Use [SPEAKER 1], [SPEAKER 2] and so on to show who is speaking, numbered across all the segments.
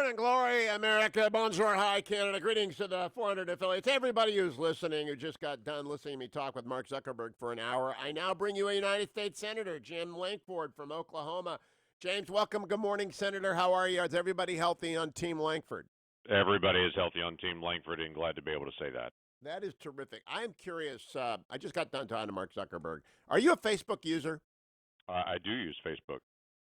[SPEAKER 1] Morning glory, America. Bonjour, hi, Canada. Greetings to the 400 affiliates. Everybody who's listening, who just got done listening to me talk with Mark Zuckerberg for an hour. I now bring you a United States Senator, Jim Lankford from Oklahoma. James, welcome. Good morning, Senator. How are you? Is everybody healthy on Team Lankford?
[SPEAKER 2] Everybody is healthy on Team Lankford, and glad to be able to say that.
[SPEAKER 1] That is terrific. I am curious. I just got done talking to Mark Zuckerberg. Are you a Facebook user?
[SPEAKER 2] I do use Facebook.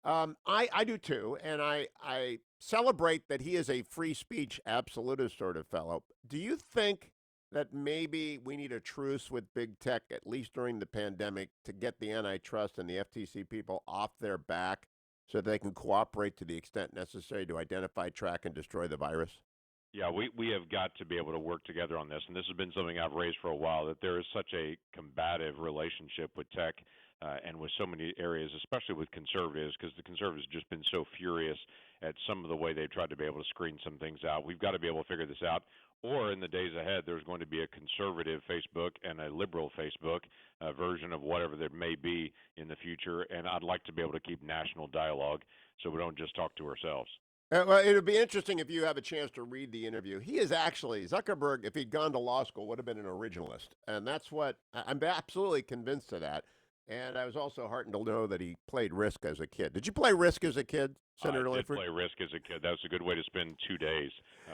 [SPEAKER 1] I do too, and I celebrate that he is a free speech absolutist sort of fellow. Do you think that maybe we need a truce with big tech, at least during the pandemic, to get the antitrust and the FTC people off their back so they can cooperate to the extent necessary to identify, track, and destroy the virus?
[SPEAKER 2] Yeah, we have got to be able to work together on this, and this has been something I've raised for a while, that there is such a combative relationship with tech and with so many areas, especially with conservatives, because the conservatives have just been so furious at some of the way they've tried to be able to screen some things out. We've got to be able to figure this out. Or in the days ahead, there's going to be a conservative Facebook and a liberal Facebook version of whatever there may be in the future, and I'd like to be able to keep national dialogue so we don't just talk to ourselves.
[SPEAKER 1] Well, it would be interesting if you have a chance to read the interview. He is actually, Zuckerberg, if he'd gone to law school, would have been an originalist. And that's what I'm absolutely convinced of that. And I was also heartened to know that he played Risk as a kid. Did you play Risk as a kid,
[SPEAKER 2] I
[SPEAKER 1] Senator
[SPEAKER 2] did
[SPEAKER 1] Lankford?
[SPEAKER 2] play Risk as a kid. That was a good way to spend 2 days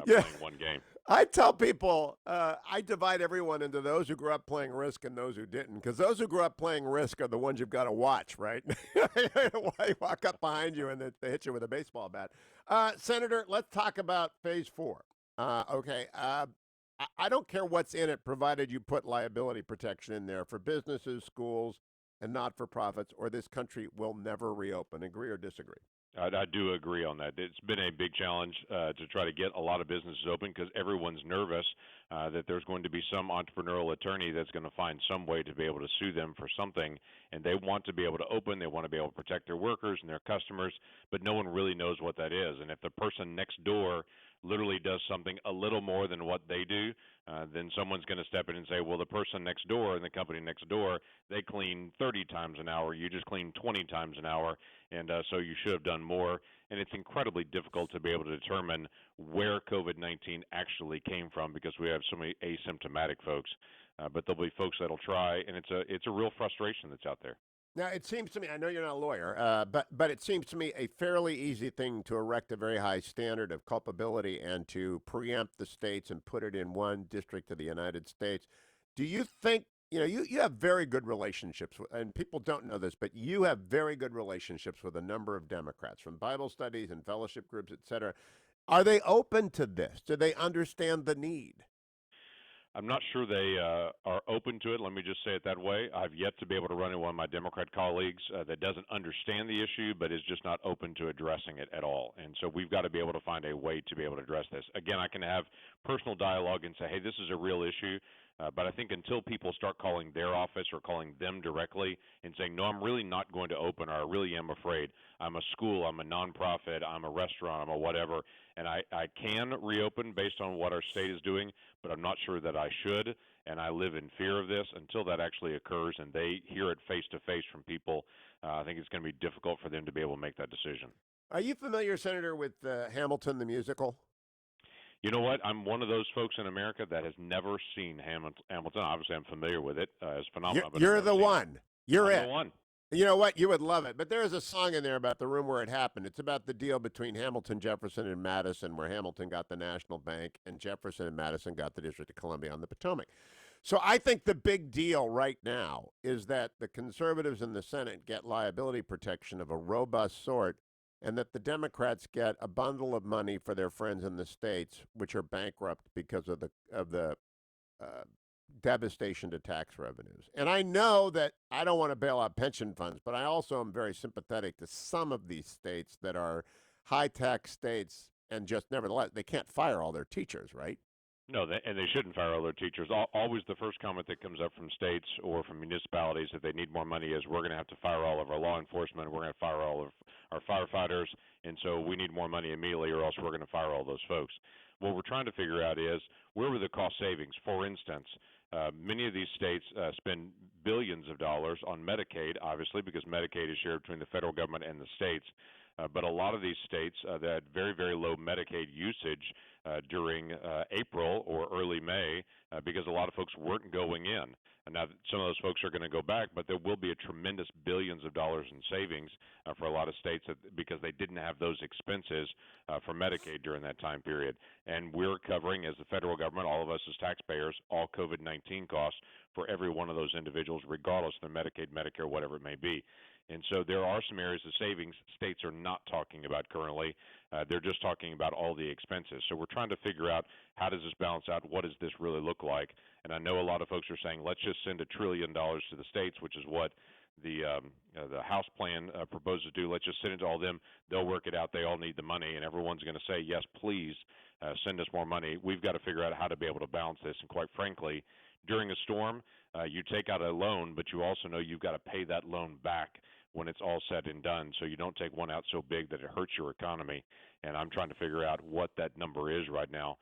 [SPEAKER 1] Yeah.
[SPEAKER 2] playing one game.
[SPEAKER 1] I tell people, I divide everyone into those who grew up playing Risk and those who didn't, because those who grew up playing Risk are the ones you've got to watch, right? Why walk up behind you and they hit you with a baseball bat. Senator, let's talk about phase four. Okay. I don't care what's in it, provided you put liability protection in there for businesses, schools, and not for profits, or this country will never reopen. Agree or disagree?
[SPEAKER 2] I do agree on that. It's been a big challenge to try to get a lot of businesses open because everyone's nervous that there's going to be some entrepreneurial attorney that's going to find some way to be able to sue them for something, and they want to be able to open, they want to be able to protect their workers and their customers, but no one really knows what that is. And if the person next door literally does something a little more than what they do, then someone's going to step in and say, well, the person next door and the company next door, they clean 30 times an hour, you just clean 20 times an hour, and so you should have done more. And it's incredibly difficult to be able to determine where COVID-19 actually came from because we have so many asymptomatic folks. But there'll be folks that'll try, and it's a real frustration that's out there.
[SPEAKER 1] Now, it seems to me, I know you're not a lawyer, but it seems to me a fairly easy thing to erect a very high standard of culpability and to preempt the states and put it in one district of the United States. Do you think, you have very good relationships, and people don't know this, but you have very good relationships with a number of Democrats from Bible studies and fellowship groups, et cetera. Are they open to this? Do they understand the need?
[SPEAKER 2] I'm not sure they are open to it. Let me just say it that way. I've yet to be able to run into one of my Democrat colleagues that doesn't understand the issue, but is just not open to addressing it at all. And so we've got to be able to find a way to be able to address this. Again, I can have personal dialogue and say, hey, this is a real issue. But I think until people start calling their office or calling them directly and saying, no, I'm really not going to open, or I really am afraid. I'm a school, I'm a nonprofit, I'm a restaurant, I'm a whatever, and I can reopen based on what our state is doing, but I'm not sure that I should, and I live in fear of this until that actually occurs and they hear it face to face from people. I think it's going to be difficult for them to be able to make that decision.
[SPEAKER 1] Are you familiar, Senator, with Hamilton the musical?
[SPEAKER 2] You know what? I'm one of those folks in America that has never seen Hamilton. Obviously, I'm familiar with it as
[SPEAKER 1] You're,
[SPEAKER 2] phenomenon, but I've
[SPEAKER 1] you're
[SPEAKER 2] never
[SPEAKER 1] the
[SPEAKER 2] seen it.
[SPEAKER 1] one. You're
[SPEAKER 2] I'm the
[SPEAKER 1] it.
[SPEAKER 2] one.
[SPEAKER 1] You know what? You would love it. But there is a song in there about the room where it happened. It's about the deal between Hamilton, Jefferson, and Madison, where Hamilton got the National Bank and Jefferson and Madison got the District of Columbia on the Potomac. So I think the big deal right now is that the conservatives in the Senate get liability protection of a robust sort, and that the Democrats get a bundle of money for their friends in the states, which are bankrupt because of the uh, devastation to tax revenues. And I know that I don't want to bail out pension funds, but I also am very sympathetic to some of these states that are high tax states and just nevertheless, they can't fire all their teachers, right?
[SPEAKER 2] No, and they shouldn't fire all their teachers. Always the first comment that comes up from states or from municipalities that they need more money is we're going to have to fire all of our law enforcement, we're going to fire all of our firefighters, and so we need more money immediately or else we're going to fire all those folks. What we're trying to figure out is where were the cost savings? For instance, many of these states spend billions of dollars on Medicaid, obviously, because Medicaid is shared between the federal government and the states. But a lot of these states that had very, very low Medicaid usage during April or early May because a lot of folks weren't going in. And now some of those folks are going to go back, but there will be a tremendous billions of dollars in savings for a lot of states because they didn't have those expenses for Medicaid during that time period. And we're covering, as the federal government, all of us as taxpayers, all COVID-19 costs for every one of those individuals, regardless of their Medicaid, Medicare, whatever it may be. And so there are some areas of savings states are not talking about currently. They're just talking about all the expenses. So we're trying to figure out how does this balance out? What does this really look like? And I know a lot of folks are saying, let's just send $1 trillion to the states, which is what the House plan proposes to do. Let's just send it to all of them. They'll work it out. They all need the money, and everyone's going to say, yes, please send us more money. We've got to figure out how to be able to balance this. And quite frankly, during a storm, you take out a loan, but you also know you've got to pay that loan back when it's all said and done, so you don't take one out so big that it hurts your economy. And I'm trying to figure out what that number is right now,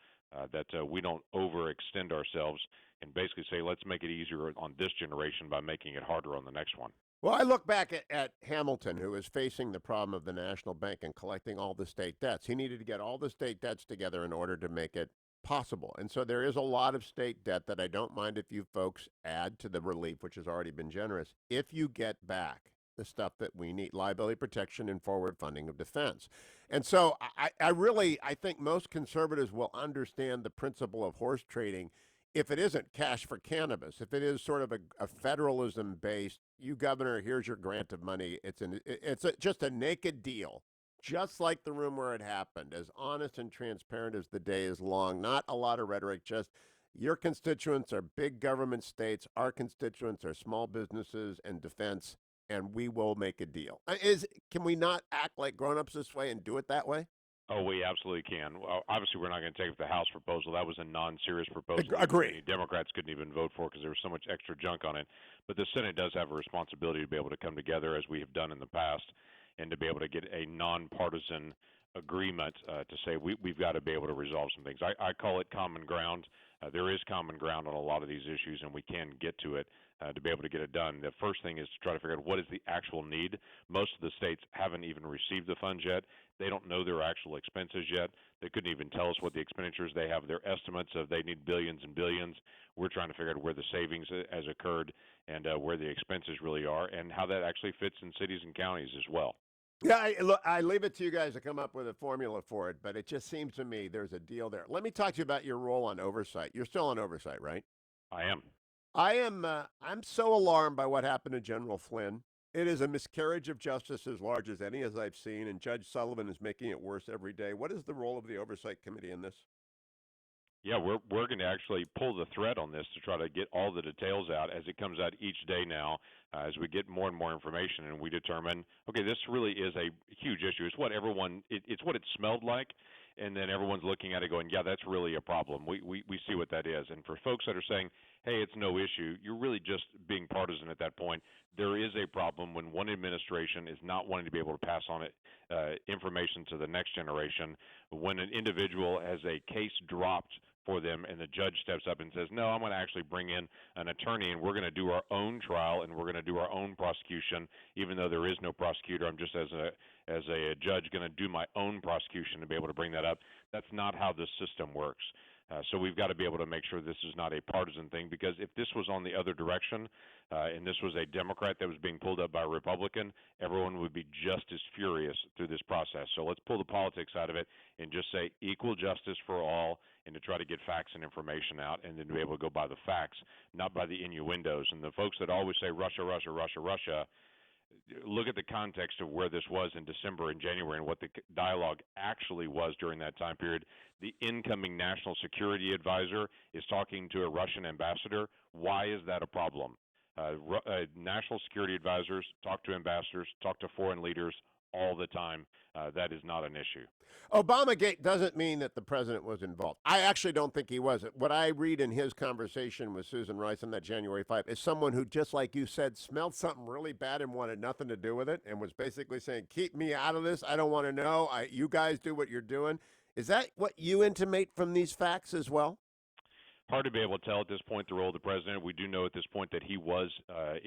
[SPEAKER 2] that we don't overextend ourselves and basically say, let's make it easier on this generation by making it harder on the next one.
[SPEAKER 1] Well, I look back at Hamilton, who was facing the problem of the national bank and collecting all the state debts. He needed to get all the state debts together in order to make it possible. And so there is a lot of state debt that I don't mind if you folks add to the relief, which has already been generous, if you get back the stuff that we need, liability protection and forward funding of defense. And so I think most conservatives will understand the principle of horse trading if it isn't cash for cannabis, if it is sort of a federalism based, you governor, here's your grant of money. Just a naked deal, just like the room where it happened, as honest and transparent as the day is long, not a lot of rhetoric, just your constituents are big government states, our constituents are small businesses and defense, and we will make a deal. Can we not act like grown-ups this way and do it that way?
[SPEAKER 2] Oh, we absolutely can. Well, obviously, we're not going to take up the House proposal. That was a non-serious proposal.
[SPEAKER 1] Agree.
[SPEAKER 2] Democrats couldn't even vote for because there was so much extra junk on it. But the Senate does have a responsibility to be able to come together, as we have done in the past, and to be able to get a nonpartisan agreement to say we've got to be able to resolve some things. I call it common ground. There is common ground on a lot of these issues, and we can get to it to be able to get it done. The first thing is to try to figure out what is the actual need. Most of the states haven't even received the funds yet. They don't know their actual expenses yet. They couldn't even tell us what the expenditures. They have their estimates of they need billions and billions. We're trying to figure out where the savings has occurred and where the expenses really are and how that actually fits in cities and counties as well.
[SPEAKER 1] Yeah, I leave it to you guys to come up with a formula for it, but it just seems to me there's a deal there. Let me talk to you about your role on oversight. You're still on oversight, right?
[SPEAKER 2] I am.
[SPEAKER 1] I'm so alarmed by what happened to General Flynn. It is a miscarriage of justice as large as any as I've seen, and Judge Sullivan is making it worse every day. What is the role of the Oversight Committee in this?
[SPEAKER 2] Yeah, we're going to actually pull the thread on this to try to get all the details out as it comes out each day now, as we get more and more information and we determine, okay, this really is a huge issue. It's what it's what it smelled like, and then everyone's looking at it going, yeah, that's really a problem. We see what that is. And for folks that are saying, hey, it's no issue, you're really just being partisan at that point. There is a problem when one administration is not wanting to be able to pass on it information to the next generation. When an individual has a case dropped for them and the judge steps up and says, no, I'm going to actually bring in an attorney and we're going to do our own trial and we're going to do our own prosecution, even though there is no prosecutor. I'm just as a judge going to do my own prosecution to be able to bring that up. That's not how this system works. So we've got to be able to make sure this is not a partisan thing, because if this was on the other direction and this was a Democrat that was being pulled up by a Republican, everyone would be just as furious through this process. So let's pull the politics out of it and just say equal justice for all, and to try to get facts and information out and then be able to go by the facts, not by the innuendos. And the folks that always say Russia, Russia, Russia, Russia, look at the context of where this was in December and January and what the dialogue actually was during that time period. The incoming national security advisor is talking to a Russian ambassador. Why is that a problem? National security advisors talk to ambassadors, talk to foreign leaders all the time. That is not an issue.
[SPEAKER 1] Obamagate doesn't mean that the president was involved. I actually don't think he was. What I read in his conversation with Susan Rice on that January 5 is someone who, just like you said, smelled something really bad and wanted nothing to do with it and was basically saying, keep me out of this. I don't want to know. You guys do what you're doing. Is that what you intimate from these facts as well?
[SPEAKER 2] Hard to be able to tell at this point the role of the president. We do know at this point that he was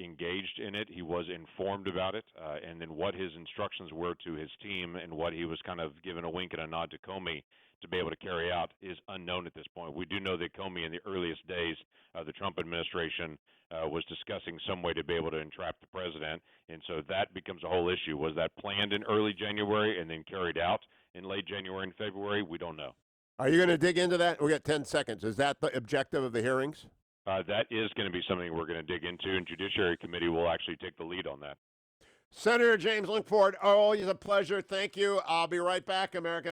[SPEAKER 2] engaged in it. He was informed about it, and then what his instructions were to his team and what he was kind of given a wink and a nod to Comey to be able to carry out is unknown at this point. We do know that Comey, in the earliest days of the Trump administration, was discussing some way to be able to entrap the president, and so that becomes a whole issue. Was that planned in early January and then carried out in late January and February? We don't know.
[SPEAKER 1] Are you going to dig into that? We got 10 seconds. Is that the objective of the hearings?
[SPEAKER 2] That is going to be something we're going to dig into, and Judiciary Committee will actually take the lead on that.
[SPEAKER 1] Senator James Lankford, always a pleasure. Thank you. I'll be right back, America.